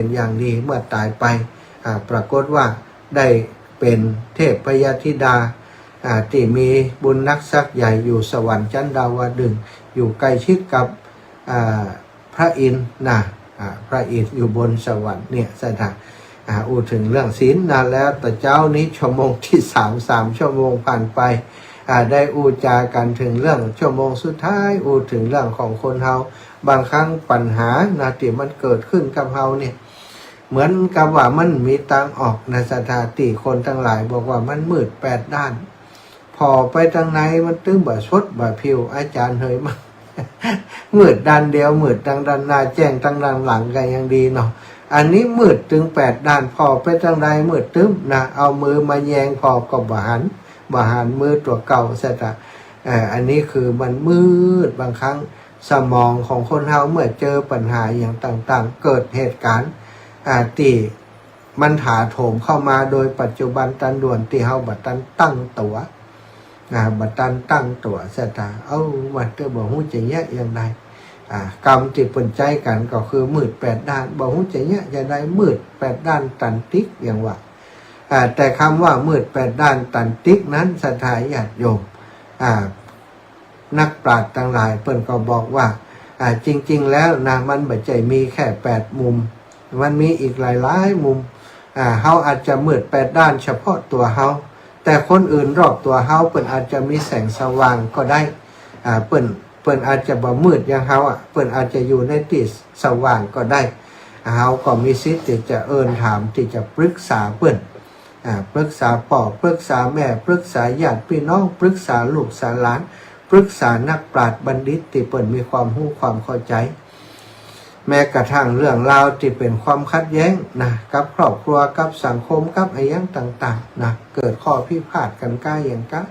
เป็นอย่างดีเมื่อตายไปปรากฏว่าได้เป็นเทพพยธิดาที่มีบุญนักษักใหญ่อยู่สวรรค์ชั้นดาวดึงส์อยู่ใกล้ชิดกับพระอินทร์พระอินทร์อยู่บนสวรรค์เนี่ยสถานอูถึงเรื่องศีลนานแล้วแต่เจ้านี้ชั่วโมงที่3ชั่วโมงผ่านไปได้อูจากันถึงเรื่องชั่วโมงสุดท้ายอูถึงเรื่องของคนเฮาบางครั้งปัญหาที่มันเกิดขึ้นกับเฮาเนี่ยเหมือนกับว่ามันมีทางออกในสถานที่คนทั้งหลายบอกว่ามันมืด8 ด้านพอไปทางไหนมันตึงบ่ชดบ่ผิวอาจารย์เฮยมามืดด้านเดียวมืดทางด้านหน้าแจ้งทางด้านหลังกันยังดีเนาะอันนี้มืดถึง8 ด้านพอไปทางใดมืดตึ้มเอามือมาแยงพอก็บ่หันมือตัวเก่าซะอันนี้คือมันมืดบางครั้งสมองของคนเฮาเมื่อเจอปัญหาอย่างต่างๆเกิดเหตุการณ์ที่มันถาโถมเข้ามาโดยปัจจุบันตันด่วนที่เฮาบัดตันตั้งตัวบัดตันตั้งตัวซะมันก็บ่ฮู้จะแยกอย่างไรกรรมที่เปิ่นใจกันก็คือมืด8 ด้านบ่ฮู้จะแยกอย่างไรมืด8 ด้านตันติกอย่างว่าแต่คำว่ามืด8 ด้านตันติกนั้นสถาญาติโยมนักปราชญ์ทั้งหลายเปิ่นก็บอกว่าจริงๆแล้วมันบ่ใจมีแค่8 มุมมันมีอีกหลายๆมุมเฮาอาจจะมืด8 ด้านเฉพาะตัวเฮาแต่คนอื่นรอบตัวเฮาเปิ่นอาจจะมีแสงสว่างก็ได้เปิ่นอาจจะบ่มืดอย่างเฮาเปิ่นอาจจะอยู่ในที่สว่างก็ได้เฮาก็มีสิทธิ์ที่จะถามที่จะปรึกษาเปิ่นปรึกษาพ่อปรึกษาแม่ปรึกษาญาติพี่น้องปรึกษาลูกษาหลานปรึกษานักปราชญ์บัณฑิตที่เปิ่นมีความรู้ความเข้าใจแม้กระทั่งเรื่องราวที่เป็นความขัดแย้งกับครอบครัวกับสังคมกับอะไรอย่างต่างๆเกิดข้อพิพาทกันใกล้อย่างกะ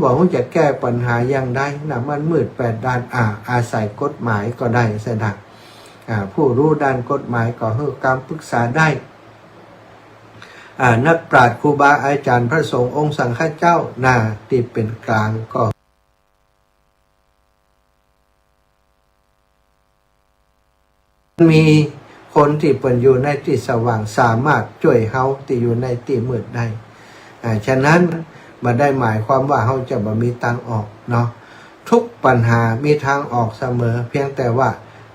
บอกว่าจะแก้ปัญหาอย่างใดมันมืด8 ด้านอาศัยกฎหมายก็ได้สนะผู้รู้ด้านกฎหมายก็ให้การปรึกษาได้นักปราชญ์ครูบาอาจารย์พระสงฆ์องค์สังฆเจ้าที่เป็นกลางก็มีคนที่เป็นอยู่ในที่สว่างสามารถช่วยเฮาที่อยู่ในที่มืดได้ฉะนั้นมาได้หมายความว่าเฮาจะบ่มีทางออกเนาะทุกปัญหามีทางออกเสมอเพียงแต่ว่า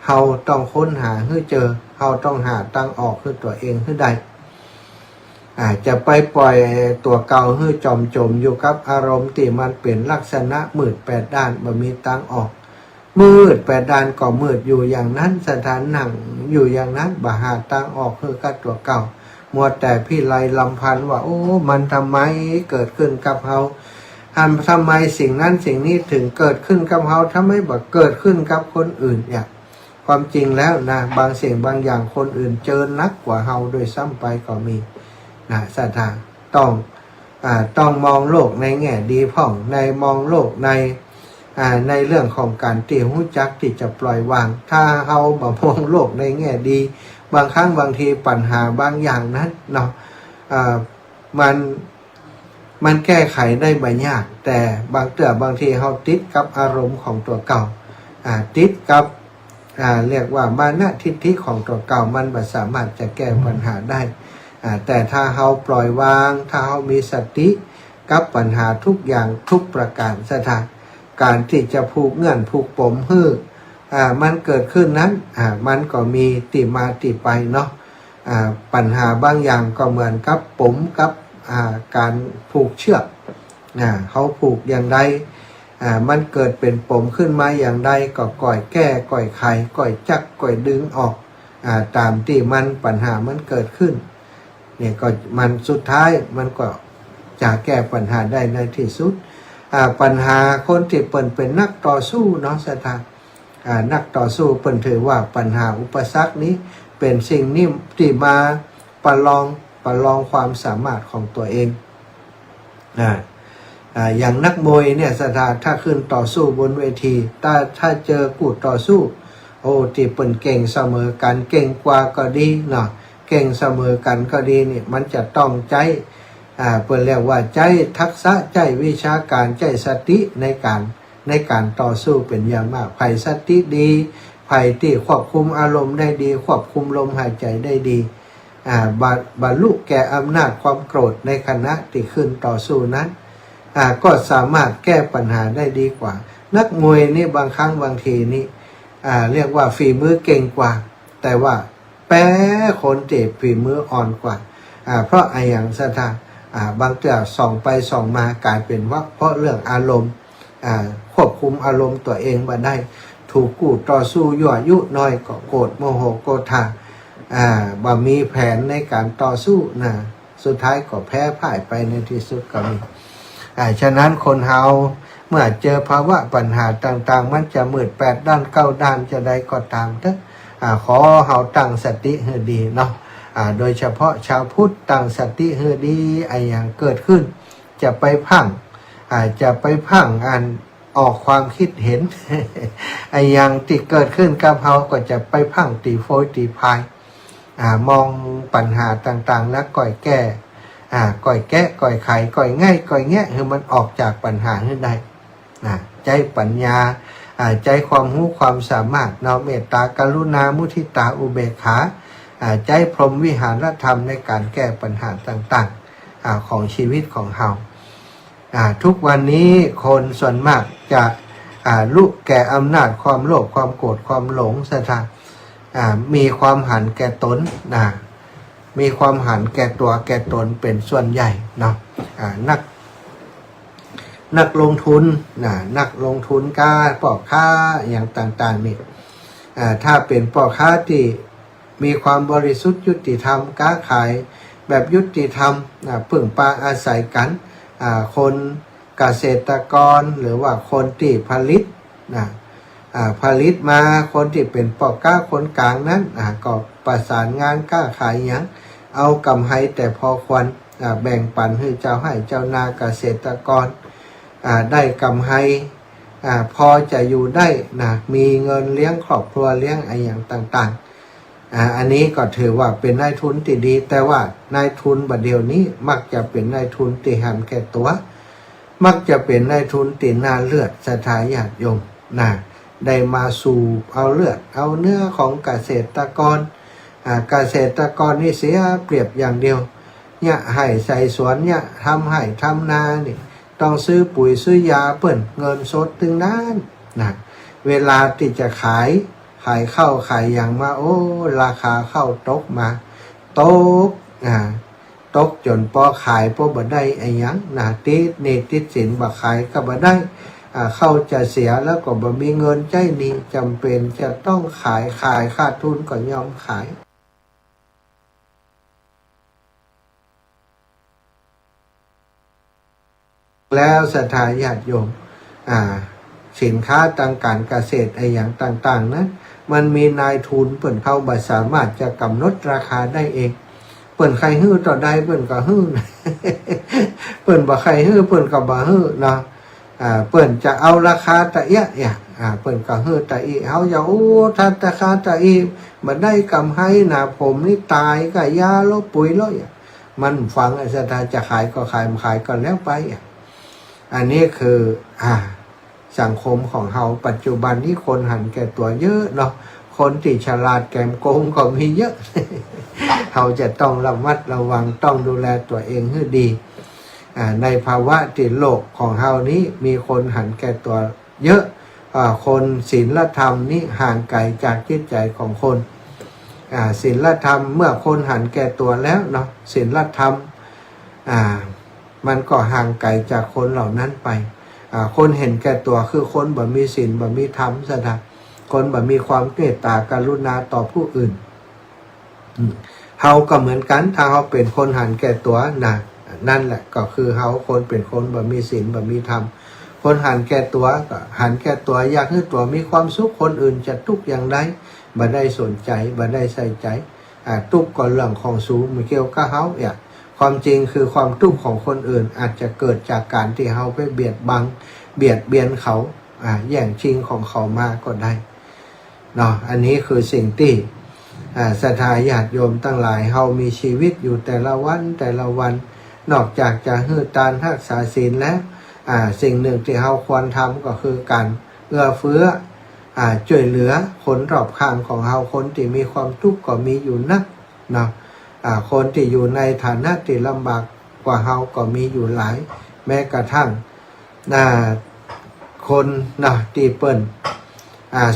เฮาต้องค้นหาให้เจอเฮาต้องหาทางออกให้ตัวเองให้ได้จะไปปล่อยตัวเก่าให้จมอยู่กับอารมณ์ที่มันเป็นลักษณะมืด8 ด้านบ่มีทางออกมืด8 ด้านก็มืดอยู่อย่างนั้นสถานนั่งอยู่อย่างนั้นบ่หาทางออกคือกับตัวเก่ามัวแต่พี่ไลลำพันว่ามันทำไมเกิดขึ้นกับเฮาทำไมสิ่งนั้นสิ่งนี้ถึงเกิดขึ้นกับเฮาทำไมบ่เกิดขึ้นกับคนอื่นความจริงแล้วบางสิ่งบางอย่างคนอื่นเจอนักกว่าเฮาโดยซ้ำไปก็มีศรัทธาต้องมองโลกในแง่ดีพ่องในมองโลกในเรื่องของการที่รู้จักที่จะปล่อยวางถ้าเฮาบ่มองโลกในแง่ดีบางครั้งบางทีปัญหาบางอย่างนั้นเนาะมันแก้ไขได้ไม่ยากแต่บางทีเฮาติดกับอารมณ์ของตัวเก่าติดกับเรียกว่ามานะทิฏฐิของตัวเก่ามันไม่สามารถจะแก้ปัญหาได้แต่ถ้าเฮาปล่อยวางถ้าเฮามีสติกับปัญหาทุกอย่างทุกประการสถานการที่จะผูกเงื่อนผูกปมมันเกิดขึ้นนั้นมันก็มีที่มาที่ไปเนาะปัญหาบางอย่างก็เหมือนกับปมกับการผูกเชือกเขาผูกอย่างใดมันเกิดเป็นปมขึ้นมาอย่างใดก็ก่อยแก้ก่อยไขก่อยจักก่อยดึงออกตามที่ปัญหามันเกิดขึ้นเนี่ยก็มันสุดท้ายมันก็จะแก้ปัญหาได้ในที่สุดปัญหาคนที่เป็นนักต่อสู้เนาะสถานนักต่อสู้เปิ่นถือว่าปัญหาอุปสรรคนี้เป็นสิ่งนี้ที่มาประลองความสามารถของตัวเองอย่างนักมวยเนี่ยสถานถ้าขึ้นต่อสู้บนเวทีถ้าเจอคู่ต่อสู้ที่เปิ่นเก่งเสมอกันเก่งกว่าก็ดีเนาะเก่งเสมอกันก็ดีเนี่ยมันจะต้องใจเปิ่นเรียกว่าใจทักษะใจวิชาการใจสติในการต่อสู้เป็นอย่างมากไผสติดีไผ ภัยที่ควบคุมอารมณ์ได้ดีควบคุมลมหายใจได้ดีบรรลุแก่อำนาจความโกรธในขณะที่ขึ้นต่อสู้นั้นก็สามารถแก้ปัญหาได้ดีกว่านักมวยนี่บางครั้งบางทีนี่เรียกว่าฝีมือเก่งกว่าแต่ว่าแป้คนเจ็บฝีมืออ่อนกว่าเพราะอย่างสถานบางเรื่องส่องไปส่องมากลายเป็นว่าเพราะเรื่องอารมณ์ควบคุมอารมณ์ตัวเองมาได้ถูกกู่ต่อสู้ยั่วยุน้อยก็โกรธโมโหโกธาบ่มีแผนในการต่อสู้นะสุดท้ายก็แพ้พ่ายไปในที่สุดก็มีฉะนั้นคนเฮาเมื่อเจอภาวะปัญหาต่างๆมันจะมืด8ด้าน9ด้านจะได้ก็ตามเถอะขอเฮาตั้งสติให้ดีเนาะโดยเฉพาะชาวพุทธตั้งสติให้ดีอย่างเกิดขึ้นจะไปพังจะไปพังออกความคิดเห็น อย่างที่เกิดขึ้นกับเฮาก็จะไปพังตีโฟยตีพายมองปัญหาต่างๆแล้วก่อยแก้ก่อยแก้ก่อยไขก่อยง่ายก่อยแง่คือมันออกจากปัญหาให้ได้ใจปัญญาใจความรู้ความสามารถเนาะเมตตากรุณามุทิตาอุเบกขาใจพรหมวิหารธรรมในการแก้ปัญหาต่างๆของชีวิตของเฮาทุกวันนี้คนส่วนมากจะลุแก่อำนาจความโลภความโกรธความหลงสถานมีความหันแก่ตนมีความหันแก่ตัวแก่ตนเป็นส่วนใหญ่เนาะนักลงทุนนักลงทุนกาพ่อค้าอย่างต่างๆนี่ถ้าเป็นพ่อค้าที่มีความบริสุทธิ์ยุติธรรมค้าขายแบบยุติธรรมพึ่งพาอาศัยกันคนเกษตรกรหรือว่าคนที่ผลิตผลิตมาคนที่เป็นพ่อค้าคนกลางนั้นก็ประสานงานค้าขายอย่างเอากำไรแต่พอควรแบ่งปันให้เจ้าให้เจ้านาเกษตรกรได้กำไรพอจะอยู่ได้มีเงินเลี้ยงครอบครัวเลี้ยงอย่างต่างๆอันนี้ก็ถือว่าเป็นนายทุนที่ดีแต่ว่านายทุนบัดเดียวนี้มักจะเป็นนายทุนที่หันแก่ตัวมักจะเป็นนายทุนที่น่าเลือดสถาญาติโยมได้มาสู่เอาเลือดเอาเนื้อของเกษตรกรเกษตรกรนี่เสียเปรียบอย่างเดียวเนี่ยให้ใส่สวนเนี่ยทำให้ทำนานี่ต้องซื้อปุ๋ยซื้อยาเปิ่นเงินสดถึงนั้นเวลาที่จะขายข้าวขายอย่างมาโอ้ราคาข้าวตกมาตกจนพอขายพอบ่ได้ไอ้ยังติดสินบ่ขายก็บ่ได้เข้าจะเสียแล้วก็บ่มีเงินใจนี้จำเป็นจะต้องขายขาดทุนก็ยอมขายแล้วศรัทธาญาติโยมสินค้าทางการเกษตรอย่างต่างๆนั้นมันมีนายทุนเปิ่นเขาบ่สามารถจะกำหนดราคาได้เองเปิ่นใครฮื้อต่อได้เปิ่นก็ฮื้อเปิ่นบ่ใครฮื้อเปิ่นก็บ่ฮื้อเนาะเปิ่นจะเอาราคาตะเอียเปิ่นก็ฮื้อตะอีเฮาอย่าโอ้ถ้าราคาตะอีบ่ได้กำไรผมนี่ตายก็ยาลบปุ๋ยเลยมันฟังศรัทธาจะขายก็ขายขายก็แล้วไปอันนี้คือสังคมของเฮาปัจจุบันนี้คนหันแก่ตัวเยอะเนาะคนที่ฉลาดแกมโกงก็มีเยอะ เฮาจะต้องระมัดระวังต้องดูแลตัวเองให้ดีในภาวะที่โลกของเฮานี้มีคนหันแก่ตัวเยอะคนศีลธรรมนี่ห่างไกลจากจิตใจของคนศีลธรรมเมื่อคนหันแก่ตัวแล้วเนาะศีลธรรมมันก็ห่างไกลจากคนเหล่านั้นไปคนเห็นแก่ตัวคือคนบ่มีศีลบ่มีธรรมซะนะคนบ่มีความเมตตากรุณาต่อผู้อื่นเฮาก็เหมือนกันถ้าเฮาเป็นคนหันแก่ตัวนั่นแหละก็คือเฮาคนเป็นคนบ่มีศีลบ่มีธรรมคนหันแก่ตัวก็หันแก่ตัวอยากให้ตัวมีความสุขคนอื่นจะทุกข์อย่างไรบ่ได้สนใจบ่ได้ใส่ใจทุกข์ก็เรื่องของสูงไม่เกี่ยวกับเฮาความจริงคือความทุกข์ของคนอื่นอาจจะเกิดจากการที่เฮาไปเบียดเบียนเขาแย่งชิงของเขามาก็ได้เนาะอันนี้คือสิ่งที่ศรัทธาญาติโยมทั้งหลายเฮามีชีวิตอยู่แต่ละวันนอกจากจะฮื้อตานรักษาศีลแล้วสิ่งหนึ่งที่เฮาควรทำก็คือการเอื้อเฟื้อ ช่วยเหลือคนรอบข้างของเราคนที่มีความทุกข์ก็มีอยู่นักเนาะคนที่อยู่ในฐานะที่ลำบากกว่าเราก็มีอยู่หลายแม้กระทั่งคนนะที่เปิ้น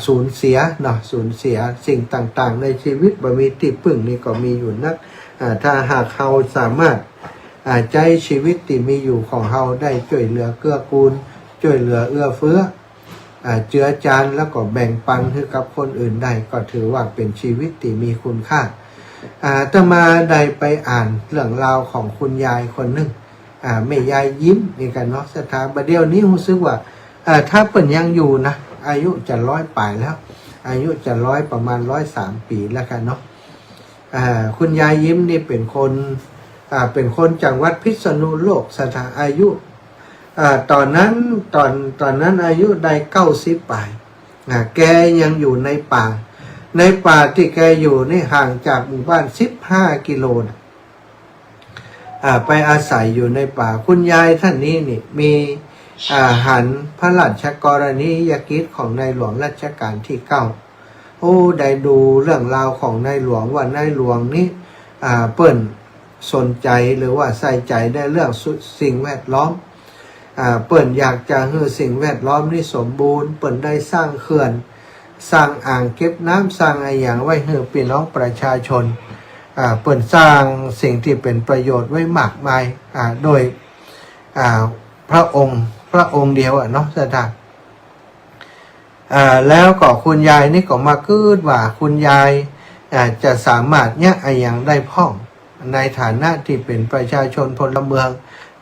สูญเสียเนาะสูญเสียสิ่งต่างๆในชีวิตบ่มีที่พึ่งนี่ก็มีอยู่นักถ้าหากเราสามารถใจชีวิตที่มีอยู่ของเราได้ช่วยเหลือเกื้อกูลช่วยเหลือเอื้อเฟื้อเจือจานแล้วก็แบ่งปันให้กับคนอื่นได้ก็ถือว่าเป็นชีวิตที่มีคุณค่าต่อมาได้ไปอ่านเรื่องราวของคุณยายคนหนึ่งแม่ยายยิ้มนี่กันเนาะสถาบันเดียวนี้รู้สึกว่าถ้าเปิ่นยังอยู่นะอายุจะ100 ปลายแล้วอายุจะประมาณ103 ปีแล้วกันเนาะคุณยายยิ้มนี่เป็นคนจังหวัดพิษณุโลกสถาอายุตอนนั้นอายุได้90 ปลายแกยังอยู่ในป่าที่แกอยู่นี่ห่างจากหมู่บ้าน15 กิโลไปอาศัยอยู่ในป่าคุณยายท่านนี้นี่มีหันพระราชกรณียกิจของในหลวงรัชกาลที่9ได้ดูเรื่องราวของในหลวงว่าในหลวงนี้เปิ้นสนใจหรือว่าใส่ใจในเรื่องสิ่งแวดล้อมเปิ้นอยากจะให้สิ่งแวดล้อมนี่สมบูรณ์เปิ้นได้สร้างเขื่อนสร้างอ่างเก็บน้ำสร้างอะไรอย่างไว้ให้พี่น้องประชาชนเปิ้นสร้างสิ่งที่เป็นประโยชน์ไว้มากมายโดยพระองค์เดียวเนาะสถานแล้วก็คุณยายนี่ก็มาคิดว่าคุณยายจะสามารถเนี่ยอย่างได้พ่องในฐานะที่เป็นประชาชนพลเมือง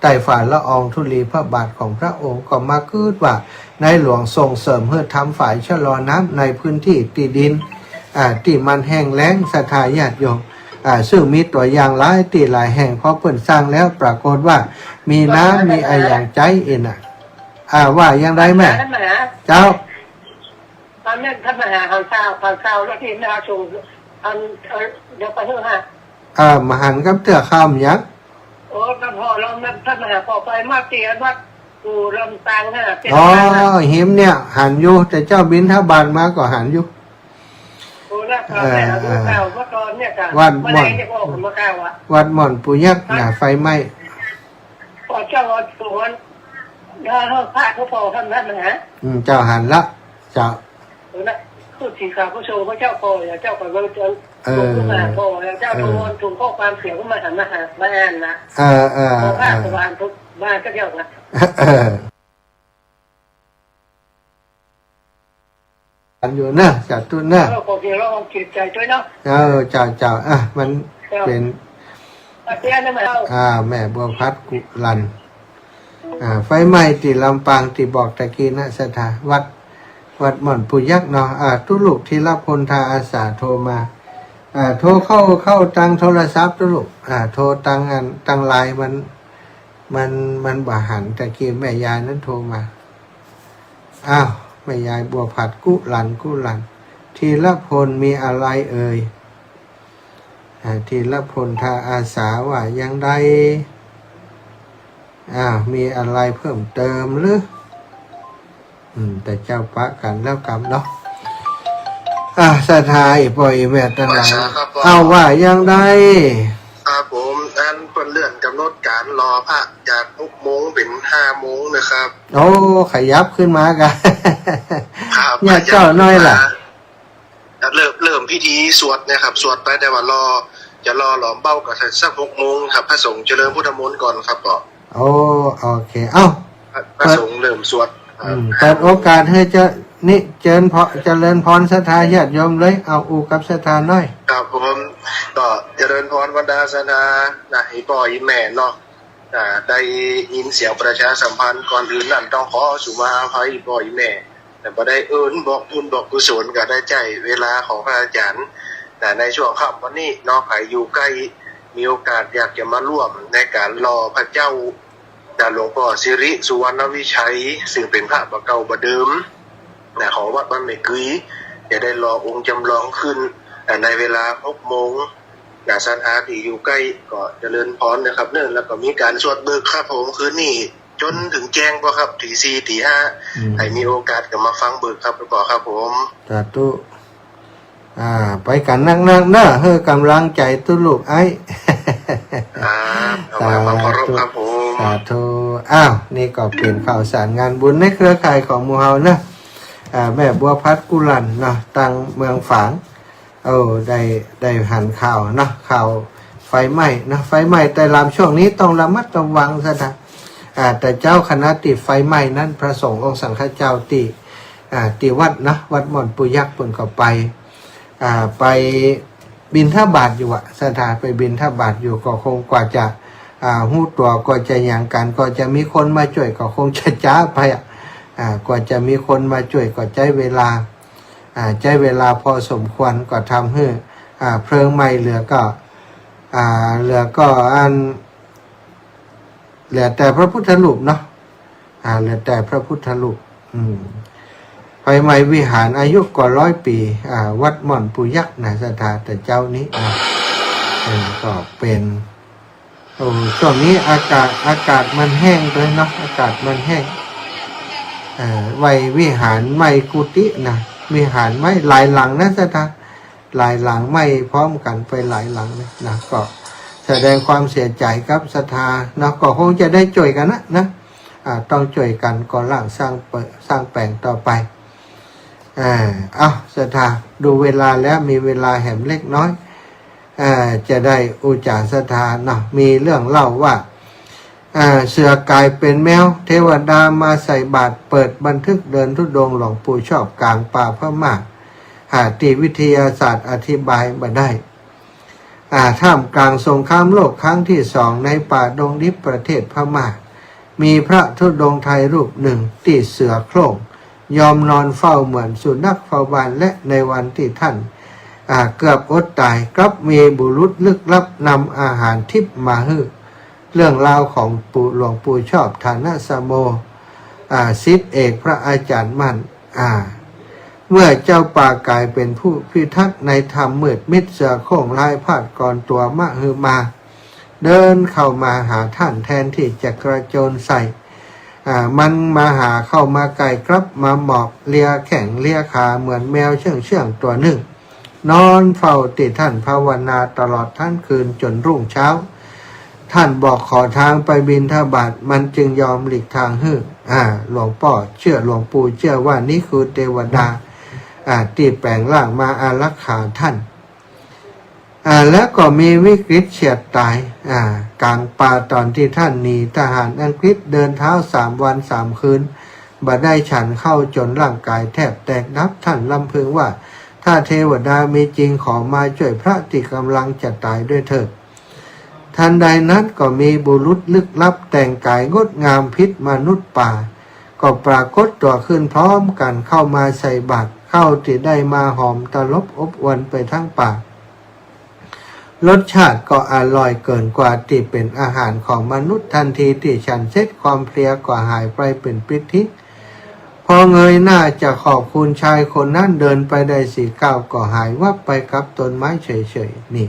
ใต้ฝ่าละอองธุลีพระบาทของพระองค์ก็มาคิดว่าในหลวงส่งเสริมเพื่อทำฝ่ายชะลอน้ำในพื้นที่ที่ดินที่มันแห้งแล้งศรัทธาญาติโยมซึ่งมีตัวอย่างหลายที่หลายแห่งพอเปิดสร้างแล้วปรากฏว่ามีน้ำมีอย่างใจเองว่าอย่างไรแม่เจ้าตอนนี้ท่านมหาข่าวเช้าแล้วที่นาชงเดี๋ยวไปเถอะฮะมหันกับเตือข้ามยักษ์โอ้ท่านพ่อเราท่านมหาพอไปมาเตียนวัดกูลำตางฮะหิมเนี่ยหันอยู่แต่เจ้าบินทบาทมาก็หันอยู่วัดม่อนปุยักษ์ไฟไหม้เจ้าสวนเขาพาเขาพอท่านมหาเจ้าหันละเจ้าคือสีขาวผู้ชมพระเจ้าพอเจ้าก่อนว่าจะลงขึ้นมาพอเจ้าทุนถุงข้อความเสียงขึ้นมาหันมาหามาอ่านนะพอพาสวรรค์ทุกบ้านก็เที่ยวนะอยู่นะจัดตุ้นนะพอเพียงเราลองจิตใจด้วยเนาะเจ้ามันเป็นแม่บัวพัดกุลันไฟไหม้ที่ลำปางที่บอกตะกี้นะสถาวัดหม่อนปุยักษ์เนาะทุลูกที่รับคนทาอาสาโทรมาโทรเข้าตังโทรศัพท์ทุลูกโทรตังไลน์มันบ่หันตะกี้แม่ยายนั้นโทรมาแม่ยายบัวผัดกุลันทีละพลมีอะไรเอ่ยทีละพลทาอาสาว่ายังได้มีอะไรเพิ่มเติมหรือแต่เจ้าปะกันแล้วกรรมเนาะสถายปล่อยแม่ตั้งหลายเอาว่ายังได้ครับผมอันเพิ่นเลื่อนกำหนดการรอพระจาก6 โมงเป็น5 โมงนะครับโอ้ขยับขึ้นมากันเนี่ยเจ้าน้อยล่ะเริ่มพิธีสวดนะครับสวดไปแต่ว่ารอหลอมเบ้ากับสัก6 โมงครับพระสงฆ์เจริญพุทธมนต์ก่อนครับก็โอเคพระสงฆ์เริ่มสวดเปิดโอกาสให้นี่เจริญพรศรัทธาญาติโยมเลยเอาอูกับศรัทธาน้อยครับผมก็เจริญพรบรรดาศรัทธาให้พ่ออีแม่เนาะได้ยินเสียงประชาสัมพันธ์ก่อนอื่นนั่นต้องขอสุมาอภัยพ่ออีแม่แต่บ่ได้บอกบุญบอกกุศลก็ได้ใจเวลาของพระอาจารย์แต่ในช่วงค่ำวันนี้เนาะใครอยู่ใกล้มีโอกาสอยากจะมาร่วมในการรอพระเจ้าหลวงพ่อสิริสุวรรณวิชัยซึ่งเป็นพระบ่เก่าบ่เดิมของวัดบ้านแม่กุยจะได้รอองค์จำลองขึ้นในเวลา6 โมงศรัทธาที่อยู่ใกล้ก็เจริญพรนะครับแล้วก็มีการสวดเบิกครับผมคืนนี้ จนถึงแจ้งบ่ครับตีสี่ตีห้าให้มีโอกาสก็มาฟังเบิกครับก่อครับผมสาธุไปกันนักๆเนอะเฮ้อกำลังใจตุลูกไอ้สาธุครับผมสาธุนี่ก็เป็นข่าวสารงานบุญในเครือข่ายของหมู่เฮานะแม่บัวพัดกุลันเนาะตังเมืองฝางได้หันข่าวเนาะข่าวไฟไหม้นะไฟไหม้แต่ลำช่วงนี้ต้องระมัดระวังซะนะแต่เจ้าคณะติดไฟไหม้นั้นพระสงฆ์องค์สังฆเจ้าติวัดนะวัดหม่อนปุยักษ์เพิ่นก็ไปบิณฑบาตอยู่สถานไปบิณฑบาตอยู่ก็คงกว่าจะหู้ตัวก็จะอย่างกันก็จะมีคนมาช่วยก็คงจะจ้าไปกว่าจะมีคนมาช่วยก็ใช้เวลาพอสมควรก็ทำให้เพลิงไหม้เหลือก็เหลือแต่พระพุทธรูปเนาะเหลือแต่พระพุทธรูปไฟไหม้วิหารอายุกว่า100 ปีวัดหม่อนปุยักษ์สถานแต่เจ้านี้ก็เป็นช่วงนี้อากาศมันแห้งเลยเนาะอากาศมันแห้งวิหารไหม้กุฏินะวิหารไหม้หลายหลังนะสถานหลายหลังไหม้พร้อมกันไปหลายหลังเลยนะก็แสดงความเสียใจกับศรัทธานะก็คงจะได้ช่วยกันนะต้องช่วยกันก่อร่างสร้างแปลงต่อไปศรัทธาดูเวลาแล้วมีเวลาแหมเล็กน้อยจะได้อุจาศรัทธาเนาะมีเรื่องเล่าว่าเสือกลายเป็นแมวเทวดามาใส่บาตรเปิดบันทึกเดินธุดงค์หลวงปู่ชอบกลางป่าพม่าติวิทยาศาสตร์อธิบายมาได้ท่ามกลางสงครามโลกครั้งที่2ในป่าดงดิบประเทศพม่ามีพระธุดงค์ไทยรูปหนึ่งติดเสือโคร่งยอมนอนเฝ้าเหมือนสุนัขเฝ้าบ้านและในวันที่ท่านเกือบอดตายกลับมีบุรุษลึกลับนำอาหารทิพย์มาให้เรื่องราวของหลวงปู่ชอบฐานะสโมศิษย์เอกพระอาจารย์มั่นเมื่อเจ้าป่ากลายเป็นผู้พิทักษ์ในธรรมมืดมิดเสือโคร่งลายพาดก่อนตัวมะฮือมาเดินเข้ามาหาท่านแทนที่จะกระโจนใส่มันมาหาเข้ามาไกลครับมาหมอบเลียแข่งเลียขาเหมือนแมวเชื่องตัวหนึ่งนอนเฝ้าติดท่านภาวนาตลอดทั้งคืนจนรุ่งเช้าท่านบอกขอทางไปบิณฑบาตมันจึงยอมหลีกทางให้หลวงปู่เชื่อว่านี่คือเทวดาที่แปลงร่างมาอารักขาท่านแล้วก็มีวิกฤตเฉียดตายกลางป่าตอนที่ท่านหนีทหารอังกฤษเดินเท้า3 วัน 3 คืนบ่ได้ฉันเข้าจนร่างกายแทบแตกนับท่านลำพึงว่าถ้าเทวดามีจริงขอมาช่วยพระที่กำลังจะตายด้วยเถิดทันใดนั้นก็มีบุรุษลึกลับแต่งกายงดงามพิษมนุษย์ป่าก็ปรากฏตัวขึ้นพร้อมกันเข้ามาใส่บาตรเข้าที่ได้มาหอมตลบอบอวลไปทั้งป่ารสชาติก็อร่อยเกินกว่าที่เป็นอาหารของมนุษย์ทันทีที่ฉันเสร็จความเพลียก็หายไปเป็นปริศพอเงยหน้าจะขอบคุณชายคนนั้นเดินไปได้4 ก้าวก็หายวับไปกับต้นไม้เฉยๆนี่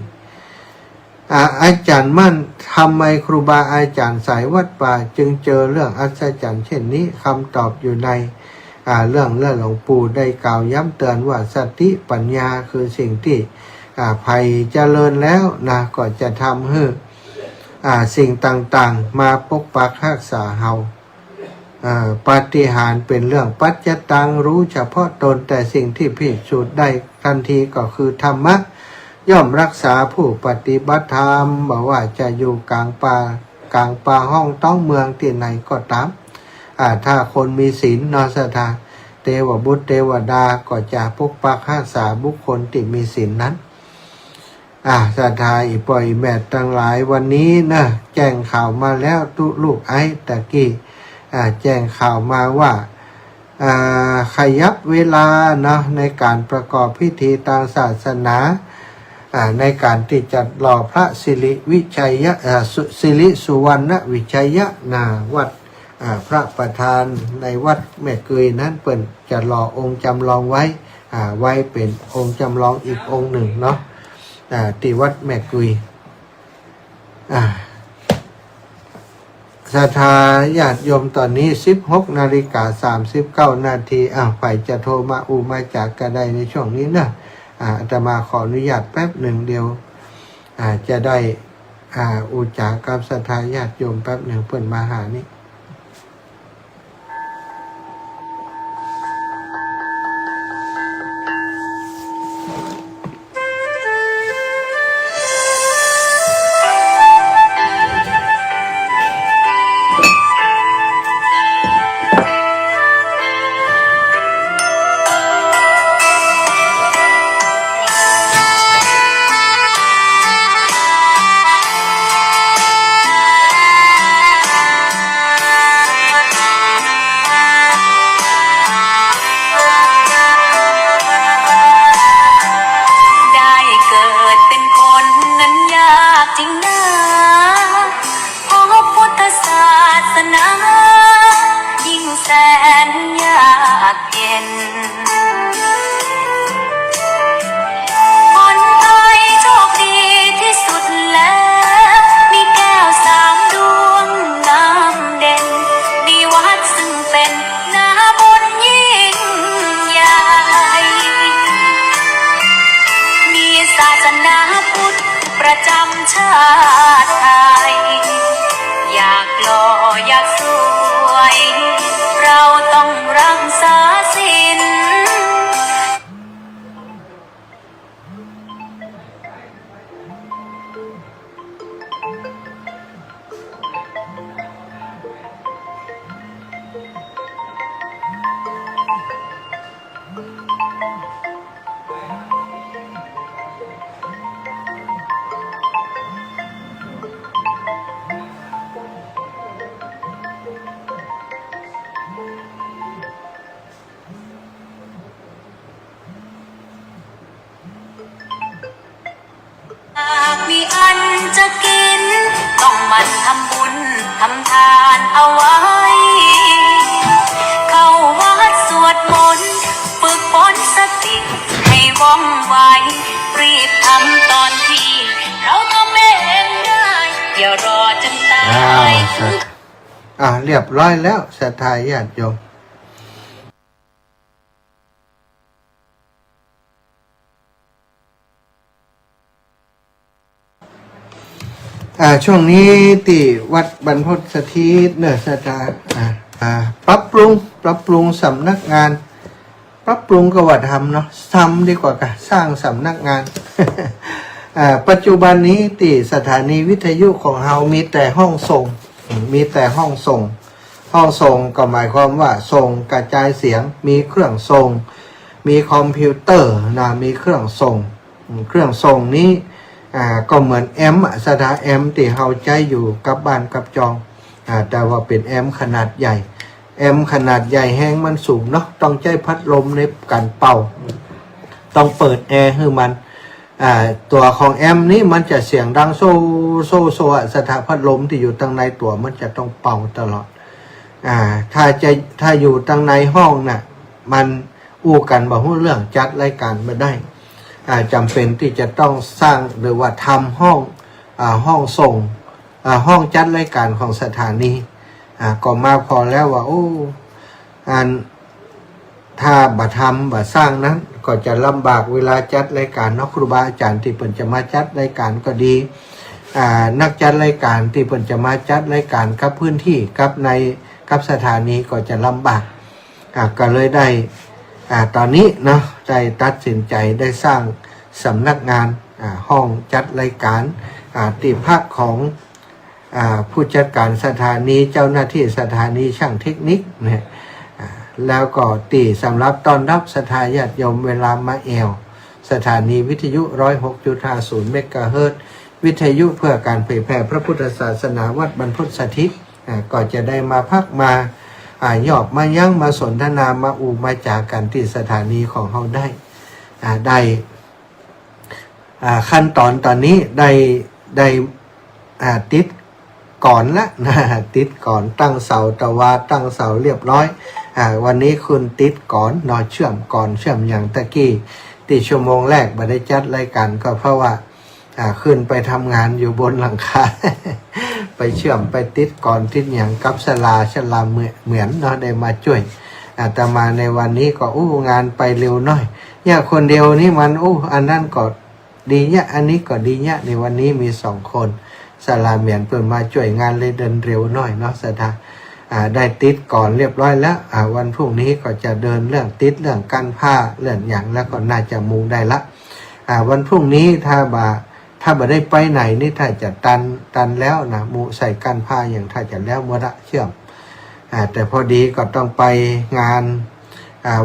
อาจารย์มั่นทำไมครูบาอาจารย์สายวัดป่าจึงเจอเรื่องอัศจรรย์เช่นนี้คำตอบอยู่ในเรื่องหลวงปู่ได้กล่าวย้ำเตือนว่าสติปัญญาคือสิ่งที่ภัยเจริญแล้วนะก็จะทำให้สิ่งต่างๆมาปกปักรักษาเฮาปาฏิหาริย์เป็นเรื่องปัจจตังรู้เฉพาะตนแต่สิ่งที่พิสูจน์ได้ทันทีก็คือธรรมะย่อมรักษาผู้ปฏิบัติธรรมบอกว่าจะอยู่กลางป่าห้องต้องเมืองที่ไหนก็ตามถ้าคนมีศีลนอสถาเทวบุตรเทวดาก็จะปกปักรักษาบุคคลที่มีศีลนั้นศรัทธาอีปล่อยแม่ทั้งหลายวันนี้นะแจ้งข่าวมาแล้วตุลูกไอ้ตะกี้แจ้งข่าวมาว่าขยับเวลานะในการประกอบพิธีทางศาสนาในการที่จะหล่อพระสิริสุวรรณวิชัยนาวัดพระประธานในวัดแม่เกยนั้นเปิ่นจะหล่อองค์จำลองไว้เป็นองค์จำลองอีกองค์หนึ่งเนาะที่วัดแม่กุยศ ศรัทธาญาติโยมตอนนี้ 16:39 นาทีใครจะโทรมามาจากก็ได้ในช่วงนี้นะอาตมาขออนุญาตแป๊บหนึ่งเดียวจะได้อุจากับศรัทธาญาติโยมแป๊บหนึ่งเพิ่นมาหานี่ ประจำชาติไทยอยากหล่ออยากสวยเราต้องรักษาศีลมีอันจะกินต้องมันทำบุญทำทานเอาไว้เข้าวัดสวดมนต์ฝึกฝนสติให้ว่องไวรีบทำตอนที่เราทำเองได้อย่ารอจนตายเรียบร้อยแล้วศรัทธาญาติโยมช่วงนี้ที่วัดบรรพตสถิตเนื้อศรัทธาปรับปรุงสำนักงานปรับปรุงก็ว่าทำเนาะทำดีกว่าค่ะสร้างสำนักงาน ปัจจุบันนี้ที่สถานีวิทยุของเรามีแต่ห้องส่งก็หมายความว่าส่งกระจายเสียงมีเครื่องส่งมีคอมพิวเตอร์นะมีเครื่องส่งนี้ก็เหมือนแอมสถาแอมที่เราใช้อยู่กับบ้านกับจองแต่ว่าเป็นแอมขนาดใหญ่แห้งมันสูงเนาะต้องใช้พัดลมในการเป่าต้องเปิดแอร์ให้มันตัวของแอมนี้มันจะเสียงดังโซสถาพัดลมที่อยู่ตั้งในตัวมันจะต้องเป่าตลอดถ้าอยู่ตั้งในห้องน่ะมันอู้กันบ่ฮู้เรื่องจัดรายการมาได้จำเป็นที่จะต้องสร้างหรือว่าทำห้องส่งห้องจัดรายการของสถานีก็มาพอแล้วว่าถ้าบัทำบัสร้างนั้นก็จะลำบากเวลาจัดรายการนักครูบาอาจารย์ที่เพิ่นจะมาจัดรายการก็ดีนักจัดรายการที่เพิ่นจะมาจัดรายการกับพื้นที่กับสถานีก็จะลำบากก็เลยได้ตอนนี้เนาะได้ตัดสินใจได้สร้างสำนักงานห้องจัดรายการที่พักของผู้จัดการสถานีเจ้าหน้าที่สถานีช่างเทคนิคเนี่ยแล้วก็ตีสำหรับต้อนรับศรัทธาญาติโยมเวลามาแอวสถานีวิทยุ 106.50 เมกะเฮิรตซ์วิทยุเพื่อการเผยแพร่พระพุทธศาสนาวัดบรรพตสถิตก็จะได้มาพักมาหยอบมายั่งมาสนทนามามาจากกันที่สถานีของเขาได้ขั้นตอนนี้ได้ติดก่อนละนะติดก่อนตั้งเสาตะวาตั้งเสาเรียบร้อยวันนี้คุณติดก่อนนอนเชื่อมอย่างตะกี้ที่ชั่วโมงแรกมาได้จัดรายการก็เพราะว่าขึ้นไปทำงานอยู่บนหลังคา ไปเชื่อมไปติดก่อนติดอย่างกับศาลาเหมือนเนาะได้มาช่วยอาตมาในวันนี้ก็งานไปเร็วหน่อยเนี่ยคนเดียวนี่มันอันนั้นก็ดีเนี่ยอันนี้ก็ดีเนี่ยในวันนี้มี2 คนศาลาเหมือนเปิดมาช่วยงานเลยเดินเร็วหน่อยเนาะศรัทธาได้ติดก่อนเรียบร้อยแล้ววันพรุ่งนี้ก็จะเดินเรื่องติดเรื่องกั้นผ้าเรื่องอย่างแล้วก็น่าจะมุงได้ละวันพรุ่งนี้ถ้าบ่ได้ไปไหนนี่ถ้าจะตันแล้วนะมูใส่กั้นผ้าอย่างถ้าจะแล้วหมดละเชื่อมแต่พอดีก็ต้องไปงาน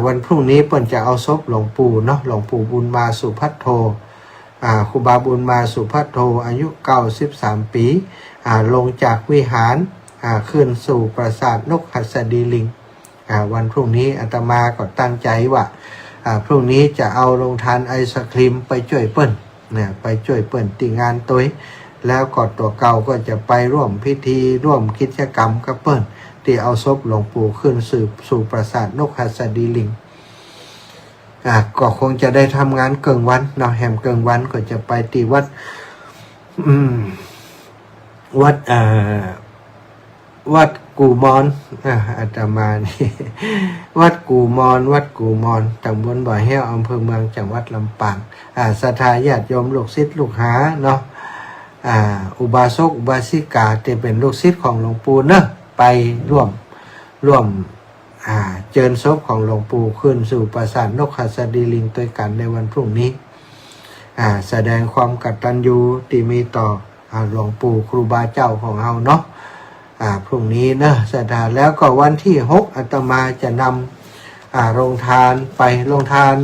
วันพรุ่งนี้เปิ้นจะเอาศพหลวงปู่เนาะหลวงปู่บุญมาสุภัทโทครูบาบุญมาสุภัทโทอายุ93 ปีลงจากวิหารขึ้นสู่ปราสาทนกหัสดีลิงวันพรุ่งนี้อาตมาก็ตั้งใจว่าพรุ่งนี้จะเอาโรงทานไอศครีมไปช่วยเปิ้นเนี่ยไปช่วยเปิ้นที่งานตัวแล้วก็ตัวเก่าก็จะไปร่วมพิธีร่วมกิจกรรมกับเปิ้นที่เอาศพหลวงปู่ขึ้นสู่ปราสาทนกหัสดีลิงก็คงจะได้ทำงานเกิงวันเนาะแฮมเกิงวันก็จะไปที่วัดวัดกูมอนอาตมานี่วัดกูมอนตำบลบ่อแห้วอำเภอเมืองจังหวัดลำปางศรัทธาญาติโยมลูกศิษย์ลูกหาเนาะอุบาสกอุบาสิกาที่เป็นลูกศิษย์ของหลวงปู่เนาะไปร่วมเจิญศพของหลวงปู่ขึ้นสู่ปราสาทนกหัสดีลิงด้วยกันในวันพรุ่งนี้แสดงความกตัญญูที่มีต่อหลวงปู่ครูบาเจ้าของเราเนาะพรุ่งนี้นะศรัทธาแล้วก็วันที่6อาตมาจะนำโรงทานไปโรงทาน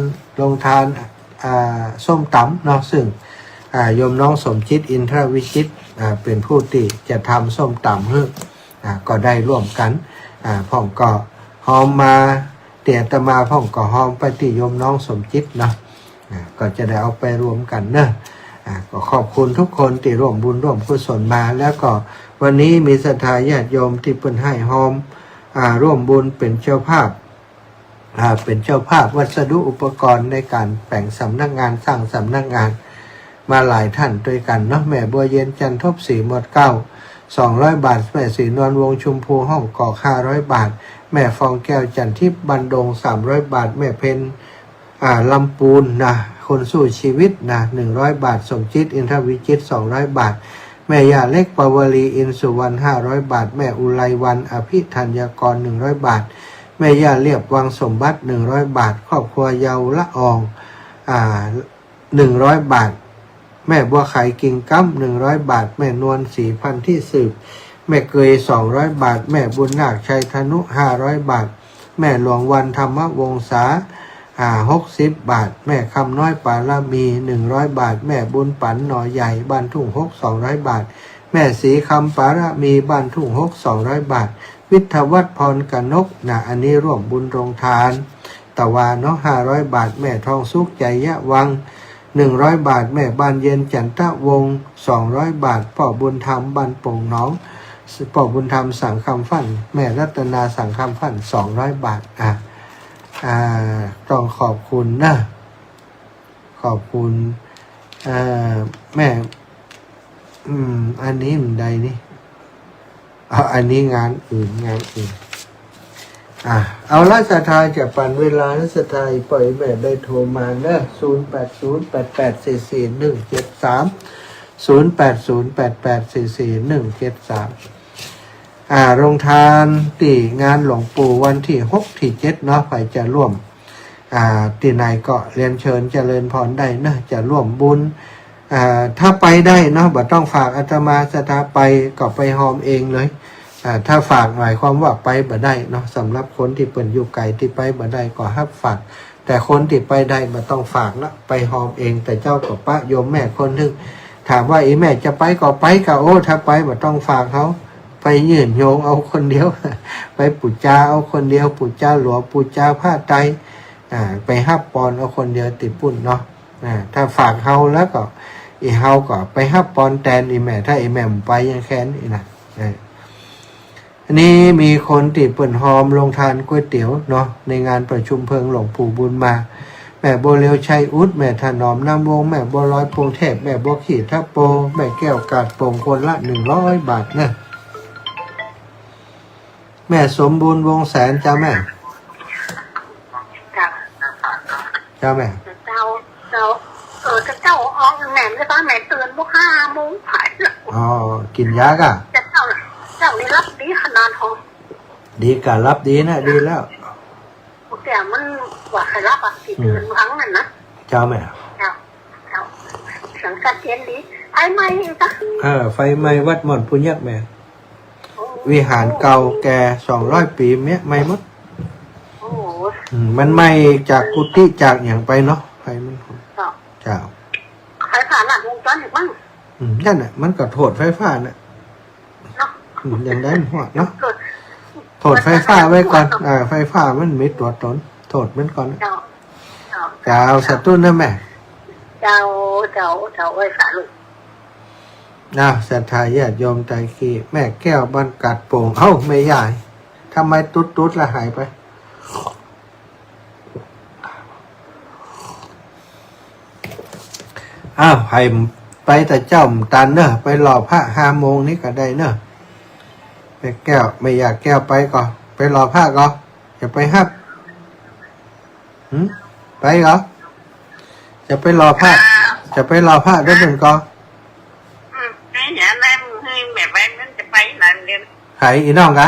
ส้มตำเนาะซึ่งโยมน้องสมจิตอินทรวิชิตเป็นผู้ที่จะทำส้มตำให้ก็ได้ร่วมกันพ่องก็หอมมาเตี่ยอาตมาพ่องก็หอมไปที่โยมน้องสมจิตเนาะก็จะได้เอาไปรวมกันเนาะก็ขอบคุณทุกคนที่ร่วมบุญร่วมกุศลมาแล้วก็วันนี้มีศรัทธาญาติโยมที่เพิ่นให้หอมร่วมบุญเป็นเจ้าภาพวัสดุอุปกรณ์ในการแปลงสำนักงานสร้างสำนักงานมาหลายท่านด้วยกันเนาะแม่บัวเย็นจันทบศรีหมวดเก้า200 บาทแม่ศรีนวลวงชุมพูห้องกอก500 บาทแม่ฟองแก้วจันทิพย์บันดง300 บาทแม่เพนลำปูนนะคนสู้ชีวิตนะ100 บาทสมจิตอินทวิจิต200 บาทแม่ยาเล็กปวลีอินสุวรรณ500 บาทแม่อุไลวันอภิธัญกร100 บาทแม่ย่าเรียบวังสมบัติ100 บาทครอบครัวเยาวละออง100 บาทแม่บัวไข่กิ่งกั้ม100 บาทแม่นวลศรีพันธุ์ที่สืบแม่เกย200 บาทแม่บุญนาคชัยธนุ500 บาทแม่หลวงวันธรรมวงศา60 บาทแม่คำน้อยปารามี100 บาทแม่บุญปันหน่อใหญ่บ้านทุ่ง6 200 บาทแม่สีคำปารามีบ้านทุ่ง6 200 บาทวิทวัฒน์พรกนกอันนี้ร่วมบุญโรงทานตะวาเนาะ500 บาทแม่ทองสุขใจยะวัง100 บาทแม่บ้านเย็นจันทวงศ์200 บาทพ่อบุญธรรมบ้านโป่งน้องพ่อบุญธรรมสังคำฟั่นแม่รัตนาสังคำฟั่น200 บาทต้องขอบคุณนะขอบคุณแม่อันนี้มันใดนี่อันนี้งานอื่นเอาละศรัทธาจะปั่นเวลาและศรัทธาปล่อยแม่ได้โทรมาเนอะ0808844173 โรงทานที่งานหลวงปู่วันที่6ที่7เนาะใครจะร่วมที่ไหนก็เรียนเชิญเจริญพรได้นะจะร่วมบุญถ้าไปได้เนาะบ่ต้องฝากอาตมาศรัทธาไปก็ไปหอมเองเลยถ้าฝากหมายความว่าไปบ่ได้เนาะสำหรับคนที่เปิ่นอยู่ไกลที่ไปบ่ได้ก็ห้ามฝากแต่คนที่ไปได้บ่ต้องฝากนะไปหอมเองแต่เจ้ากับป้าโยมแม่คนนึงถามว่าอีแม่จะไปก็ไปก็ถ้าไปบ่ต้องฝากเขาไปยืนโยงเอาคนเดียวไปปู่จาเอาคนเดียวปู่จาหลวงปู่จาผ้าไตรไปฮับปอนเอาคนเดียวติดปุ่นเนาะถ้าฝากเฮาแล้วก็อีเฮาก็ไปฮับปอนแทนอีแม่ถ้าอีแม่ไปยังแค้นอีนะอันนี้มีคนติดเปิ่นหอมลงทานก๋วยเตี๋ยวเนาะในงานประชุมเพลิงหลวงปู่บุญมา แม่บัวเลียวชัยอุดแม่ถนอมน้ำวงแม่บัวลอยโปงเทพแม่บัวขีดทับโปแม่แก้วกาดโป่งคนละ100 บาทนะแม่สมบูรณ์วงแสนจ้าแม่ จ้า จ้าแม่ เจ้าเจ้าออกแม่ไม่ตอนแม่ตื่นพวก5 โมงผ่านแล้ว อ๋อกินยากะ จะเจ้านี่รับดีขนาดของ ดีกะรับดีนะดีแล้ว แต่มันว่าใครรับอ่ะที่ตื่นครั้งนั้นนะ เจ้าแม่ เจ้าสังกัดเจนดีไอ้ไม่จ้ะ ไฟไหม้วัดหม่อนพุญยักแม่วิหารเก่าแก่200 ปีเนี้ยไหม้หมด โอ้โห มันไหม้จากกุฏิจากอย่างไปเนาะไฟมันเจ้า ใครผ่านหลังวงจรอีกบ้าง นั่นน่ะมันก็โทษไฟฟ้าน่ะ เนาะ อย่างได้หัวเนาะ เกิด โทษไฟฟ้าไว้ก่อนไฟฟ้ามันมีตัวตนโทษมันก่อน เจ้า เจ้าสตุนนะแม่ เจ้าไว้สาลูก ศรัทธาญาติโยมใจขี้แม่แก้วบ้านกัดโป่งเอ้าไม่ใหญ่ทำไมตุ๊ดละหายไปให้ไปแต่เจ้าตันเนอะไปรอพระ5 โมงนี้ก็ได้เนอะแม่แก้วไม่อยากแก้วไปก่อนไปรอพระก่อนจะไปฮับไปเหรอจะไปรอพระได้เป็นก่อนไอ้เนี่ยนั่นให้แม่ไปมันจะไปนั่นเดียว หายอีน้องกะ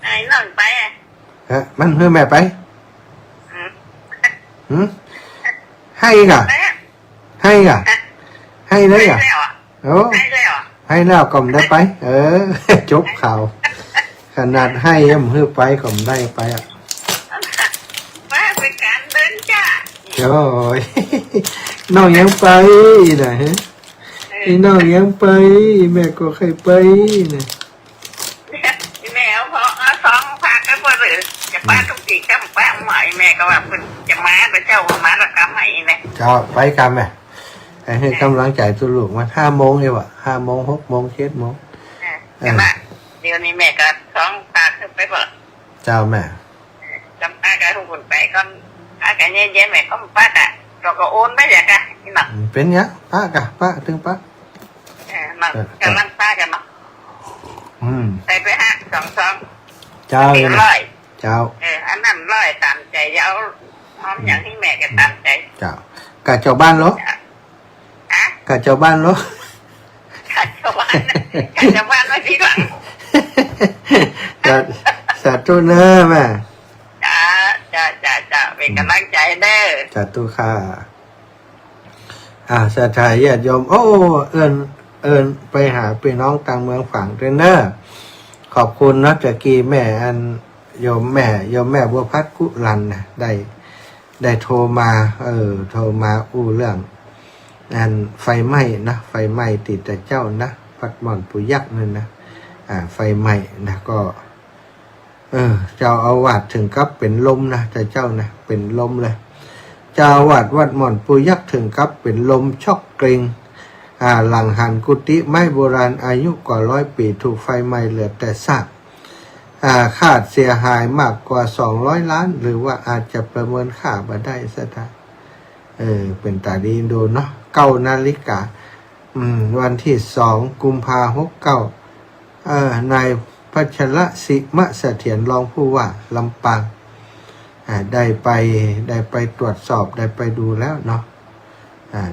ไอ้น้องไปอ่ะ มันเพื่อแม่ไปให้กะให้เลยอ่ะโอ้ให้แล้วก็ไม่ได้ไปจบข่าวขนาดให้ยังเพื่อไปก็ไม่ได้ไปอ่ะ ว่าเป็นการเดินจ้า โอ้ยน้องยังไปนะฮะน้องยังไปแม่ก็เคยไปนะ แม่พอ2 ภาคก็พอหรือจะป้าทุกทีก็ป้าใหม่แม่ก็ว่าคุณจะมาแต่เจ้ามาแล้วก็ไม่เนี่ย เจ้าไปกันแม่ให้กำลังใจตัวลูกมา5 โมงเลยวะ5 โมง6 โมง7 โมงแต่ว่าเดี๋ยวนี้แม่ก็2 ภาคไปบอก เจ้าแม่ จำป้าก็ทุกคนไปก็อาการเย็นๆแม่ก็ป้าอ่ะเราก็โอนไปอย่างกันนี่หนัก เป็นเนี้ยป้าถึงป้า หนักกำลังป้ากันเนาะไปฮะ2 เจ้าเลยนะเจ้าอันนั้น100ตามใจเอาพร้อมอย่างที่แม่ก็ตามใจ เจ้ากะเจ้าบ้านเหรอกะเจ้าบ้านเหรอ ขัดชาวบ้านไว้ทีหลัง สาธุเนอะแม่จ้าเป็นกำลังใจเด้อ สาธุค่ะศรัทธาญาติโยมเอิญไปหาพี่น้องต่างเมืองฝั่งเทรนเนอร์ขอบคุณนะตะกี้แม่อันโยมแม่บัวพัดกุลันนะได้โทรมาโทรมาอู้เรื่องอันไฟไหม้นะไฟไหม้ติดแต่เจ้านะวัดหม่อนปุยักษ์นั่นนะไฟไหม้นะก็เจ้าอาวาสถึงกับเป็นลมนะแต่เจ้านะเป็นลมเลยเจ้าอาวาสวัดหม่อนปุยักษ์ถึงกับเป็นลมช็อกเกร็งหลังหันกุฏิไม้โบราณอายุกว่า100 ปีถูกไฟไหม้เหลือแต่ซากค่าเสียหายมากกว่า200 ล้านหรือว่าอาจจะประเมินค่ามาได้ซะได้เป็นตาดีดูเนาะ9 นาฬิกาวันที่2 กุมภาพันธ์69นายพัชรศิมะเสถียรรองผู้ว่าลำปางได้ไปตรวจสอบได้ไปดูแล้วเนาะ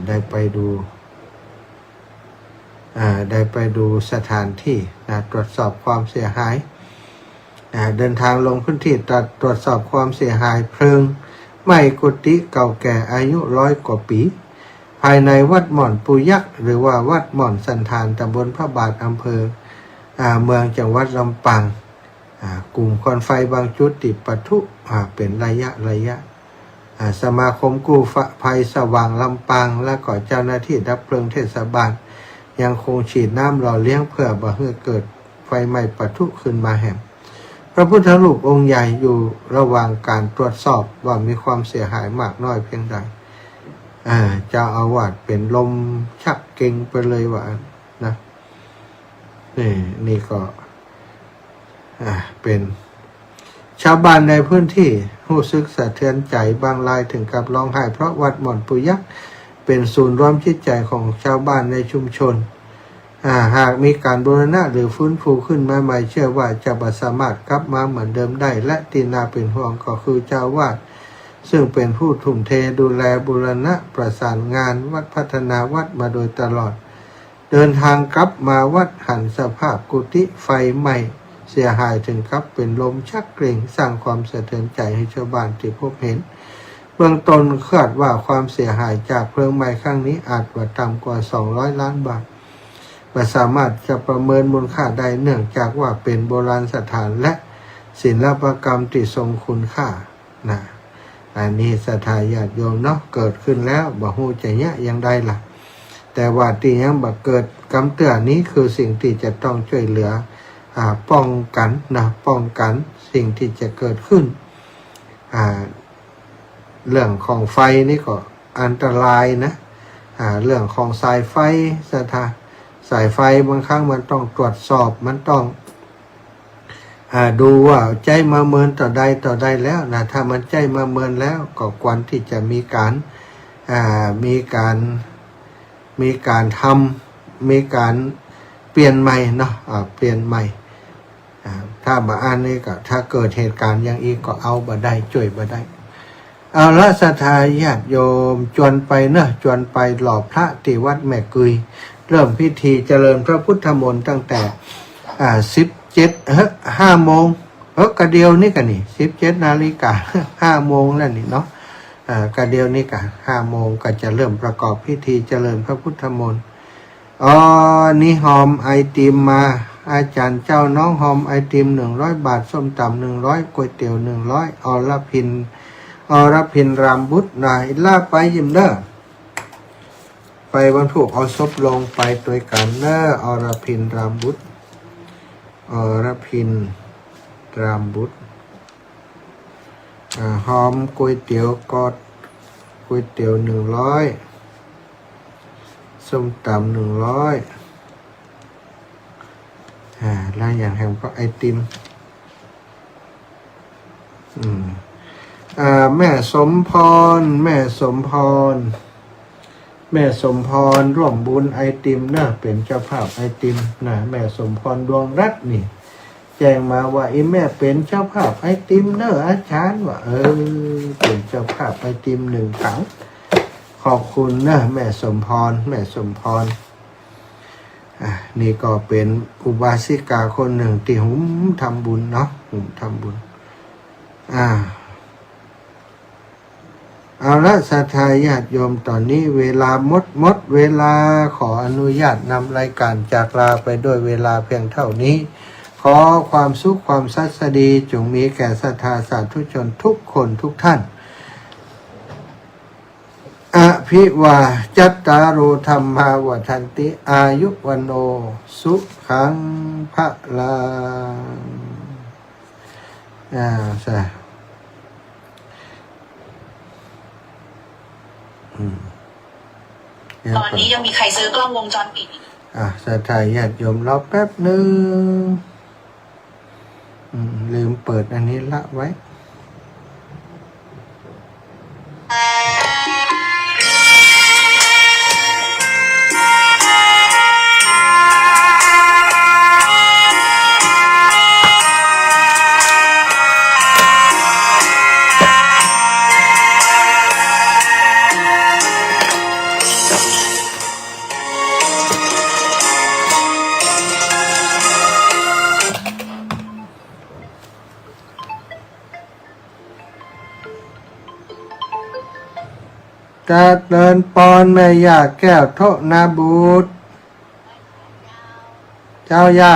ได้ไปดูสถานที่ตรวจสอบความเสียหายเดินทางลงพื้นที่ตรวจสอบความเสียหายเพลิงไหม้กุฏิเก่าแก่อายุ100 กว่าปีภายในวัดหม่อนปุยักษ์หรือว่าวัดหม่อนสันธานตำบลพระบาทอำเภอเมืองจังหวัดลำปางกลุ่มควันไฟบางจุดติดปะทุเป็นระยะสมาคมกู้ภัยสว่างลำปางและก็เจ้าหน้าที่ดับเพลิงเทศบาลยังคงฉีดน้ำหล่อเลี้ยงเพื่อบ่ให้เกิดไฟไหม้ปะทุขึ้นมาแห่งพระพุทธรูปองค์ใหญ่อยู่ระหว่างการตรวจสอบว่ามีความเสียหายมากน้อยเพียงใดเจ้าอาวาสเป็นลมชักเก่งไปเลยว่านะนี่ก็เป็น ชาวบ้านในพื้นที่รู้สึกสะเทือนใจบางรายถึงกับร้องไห้เพราะวัดหม่อนปุยักษ์เป็นศูนย์รวมจิตใจของชาวบ้านในชุมชนหากมีการบูรณะหรือฟื้นฟูขึ้นมาใหม่เชื่อว่าจะสามารถกลับมาเหมือนเดิมได้และที่น่าเป็นห่วงก็คือเจ้าวาดซึ่งเป็นผู้ทุ่มเทดูแลบูรณะประสานงานวัดพัฒนาวัดมาโดยตลอดเดินทางกลับมาวัดหันสภาพกุฏิไฟไหม้เสียหายถึงกับเป็นลมชักเกร็งสร้างความสะเทือนใจให้ชาวบ้านที่พบเห็นเบื้องต้นคาดว่าความเสียหายจากเพลิงไหม้ครั้งนี้อาจว่าต่ำกว่า200 ล้านบาทไม่สามารถจะประเมินมูลค่าได้เนื่องจากว่าเป็นโบราณสถานและศิลปกรรมที่ทรงคุณค่านะอันนี้ศรัทธาญาติโยมเนาะเกิดขึ้นแล้วบ่ฮู้จะเนี่ยยังได้ล่ะแต่ว่าที่ยังบ่เกิดกำเตือนนี้คือสิ่งที่จะต้องช่วยเหลือป้องกันนะป้องกันสิ่งที่จะเกิดขึ้นเรื่องของไฟนี่ก็อันตรายนะเรื่องของสายไฟสายไฟบางครั้งมันต้องตรวจสอบมันต้องดูว่าใจมาเมินต่อใดแล้วนะถ้ามันใจมาเมินแล้วก็ควรที่จะมีการทำมีการเปลี่ยนใหม่เนาะเปลี่ยนใหม่ถ้าบ่อ่านนี่ก็ถ้าเกิดเหตุการณ์อย่างอีกก็เอาบ่ได้ช่วยบ่ได้เอาละศรัทธาญาติโยมจวนไปหล่อพระที่วัดแม่กุยเริ่มพิธีเจริญพระพุทธมนต์ตั้งแต่5 โมงกะเดียวนี่กันนี่17 นาฬิกา5 โมงแล้วนี่เนาะกะเดียวนี่กัน5 โมงก็จะเริ่มประกอบพิธีเจริญพระพุทธมนต์นี่หอมไอติมมาอาจารย์เจ้าน้องหอมไอติม100 บาทส้มตำ100ก๋วยเตี๋ยว100อรพินรามบุตรนายล่าไปยิมเด้อไปบรรทุกเอาศพลงไปตัวกันเด้ออรพินรามบุตรหอมก๋วยเตี๋ยวก๋วยเตี๋ยว100ส้มตำ100แล้วอย่างแห่งก็ไอติมแม่สมพรร่วมบุญไอติมนะเป็นเจ้าภาพไอติมนะแม่สมพรดวงรัตน์นี่แจ้งมาว่าแม่เป็นเจ้าภาพไอติมเนอะอาจารย์ว่าเป็นเจ้าภาพไอติม1 ถังขอบคุณนะแม่สมพรนี่ก็เป็นอุบาสิกาคนหนึ่งที่หุ่มทำบุญเนาะทำบุญเอาละศรัทธาญาติโยมตอนนี้เวลาหมดเวลาขออนุญาตนำรายการจากลาไปด้วยเวลาเพียงเท่านี้ขอความสุขความสัสดีจงมีแก่ศรัทธาสาธุชนทุกคนทุกท่านอภิวาจัตตารุธรรมาวัฏันติอายุวันโนสุขังภะลังตอนนี้ยังมีใครซื้อกล้องวงจรปิดศรัทธาญาติโยมรอแป๊บนึงลืมเปิดอันนี้ละไว้จะเดินปอนแม่ยาแก้วโทนาบุตรเจ้าย่า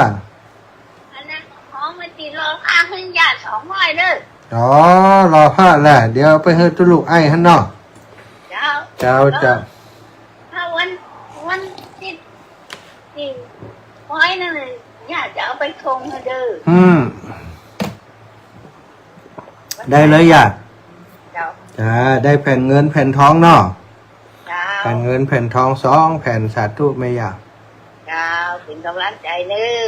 อันนั้นของมันติดรอค่าขึ้นยา200เด้อรอผ้าแหละเดี๋ยวไปเฮ็ดตุลูกไอ้หั่นเนาะเจ้าถ้าวันที่ไว้นั่นเลยย่าจะเอาไปทงให้เด้อได้เลยย่าได้แผ่นเงินแผ่นทองเนาะแผ่นเงินแผ่นทอง2 แผ่นสาธุไม่ยากเป็นกำลังใจเด้อ